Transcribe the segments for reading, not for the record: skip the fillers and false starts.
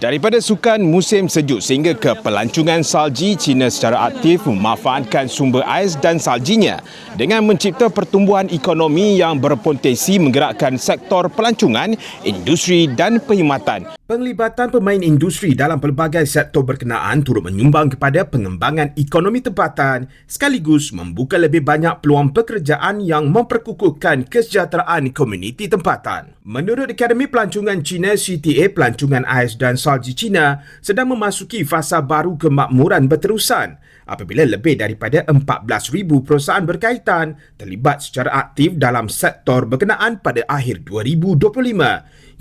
Daripada sukan musim sejuk sehingga ke pelancongan salji, China secara aktif memanfaatkan sumber ais dan saljinya dengan mencipta pertumbuhan ekonomi yang berpotensi menggerakkan sektor pelancongan, industri dan perkhidmatan. Penglibatan pemain industri dalam pelbagai sektor berkenaan turut menyumbang kepada pengembangan ekonomi tempatan sekaligus membuka lebih banyak peluang pekerjaan yang memperkukuhkan kesejahteraan komuniti tempatan. Menurut Akademi Pelancongan China CTA, pelancongan ais dan salji China sedang memasuki fasa baru kemakmuran berterusan apabila lebih daripada 14,000 perusahaan berkaitan terlibat secara aktif dalam sektor berkenaan pada akhir 2025,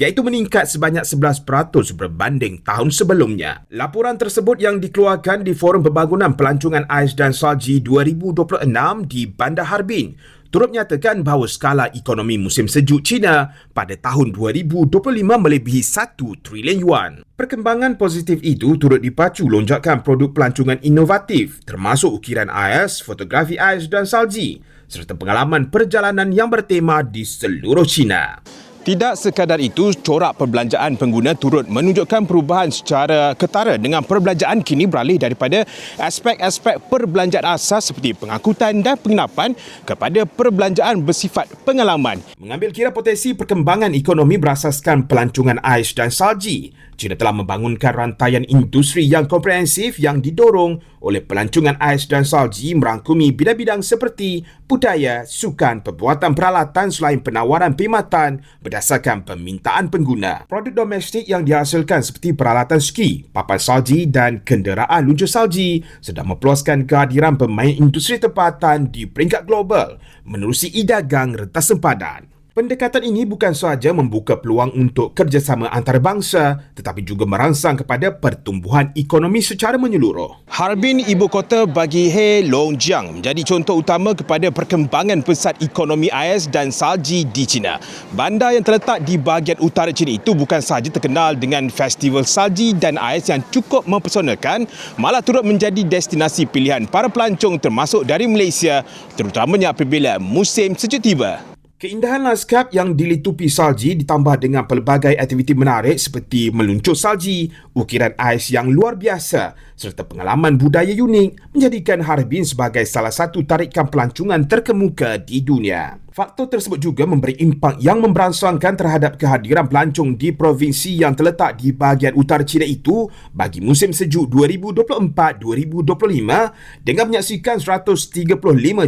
iaitu meningkat sebanyak 11% berbanding tahun sebelumnya. Laporan tersebut yang dikeluarkan di Forum Pembangunan Pelancongan Ais dan Salji 2026 di Bandar Harbin turut menyatakan bahawa skala ekonomi musim sejuk China pada tahun 2025 melebihi 1 trilion yuan. Perkembangan positif itu turut dipacu lonjakan produk pelancongan inovatif termasuk ukiran ais, fotografi ais dan salji serta pengalaman perjalanan yang bertema di seluruh China. Tidak sekadar itu, corak perbelanjaan pengguna turut menunjukkan perubahan secara ketara dengan perbelanjaan kini beralih daripada aspek-aspek perbelanjaan asas seperti pengangkutan dan penginapan kepada perbelanjaan bersifat pengalaman. Mengambil kira potensi perkembangan ekonomi berasaskan pelancongan ais dan salji, China telah membangunkan rantaian industri yang komprehensif yang didorong oleh pelancongan ais dan salji merangkumi bidang-bidang seperti budaya, sukan, pembuatan peralatan selain penawaran perkhidmatan berdasarkan permintaan pengguna. Produk domestik yang dihasilkan seperti peralatan ski, papan salji dan kenderaan luncur salji sedang mempeluaskan kehadiran pemain industri tempatan di peringkat global menerusi e-dagang rentas sempadan. Pendekatan ini bukan sahaja membuka peluang untuk kerjasama antarabangsa tetapi juga merangsang kepada pertumbuhan ekonomi secara menyeluruh. Harbin, ibu kota bagi Heilongjiang, menjadi contoh utama kepada perkembangan pesat ekonomi ais dan salji di China. Bandar yang terletak di bahagian utara China itu bukan sahaja terkenal dengan festival salji dan ais yang cukup mempesonakan, malah turut menjadi destinasi pilihan para pelancong termasuk dari Malaysia, terutamanya apabila musim sejuk tiba. Keindahan lanskap yang dilitupi salji ditambah dengan pelbagai aktiviti menarik seperti meluncur salji, ukiran ais yang luar biasa serta pengalaman budaya unik menjadikan Harbin sebagai salah satu tarikan pelancongan terkemuka di dunia. Faktor tersebut juga memberi impak yang memberangsangkan terhadap kehadiran pelancong di provinsi yang terletak di bahagian utara China itu bagi musim sejuk 2024-2025 dengan menyaksikan 135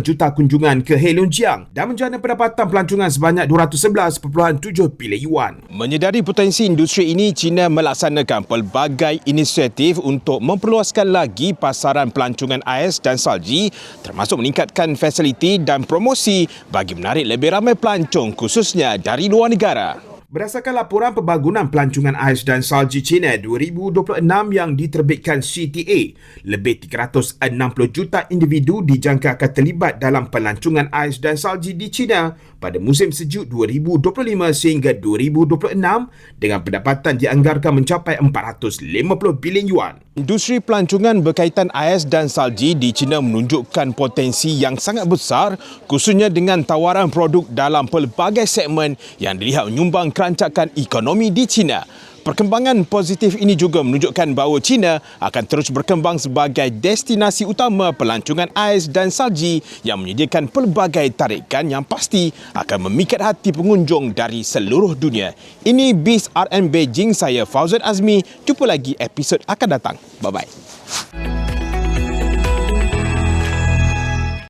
juta kunjungan ke Heilongjiang dan menjana pendapatan pelancongan sebanyak 211.7 bilion yuan. Menyedari potensi industri ini, China melaksanakan pelbagai inisiatif untuk memperluaskan lagi pasaran pelancongan ais dan salji termasuk meningkatkan fasiliti dan promosi bagi menarik lebih ramai pelancong khususnya dari luar negara. Berdasarkan laporan Pembangunan Pelancongan Ais dan Salji China 2026 yang diterbitkan CTA, lebih 360 juta individu dijangka akan terlibat dalam pelancongan ais dan salji di China pada musim sejuk 2025 sehingga 2026 dengan pendapatan dianggarkan mencapai 450 bilion yuan. Industri pelancongan berkaitan ais dan salji di China menunjukkan potensi yang sangat besar khususnya dengan tawaran produk dalam pelbagai segmen yang dilihat menyumbang kerancakan ekonomi di China. Perkembangan positif ini juga menunjukkan bahawa China akan terus berkembang sebagai destinasi utama pelancongan ais dan salji yang menyediakan pelbagai tarikan yang pasti akan memikat hati pengunjung dari seluruh dunia. Ini Biz RN Beijing, saya Fauzan Azmi. Jumpa lagi episod akan datang. Bye-bye.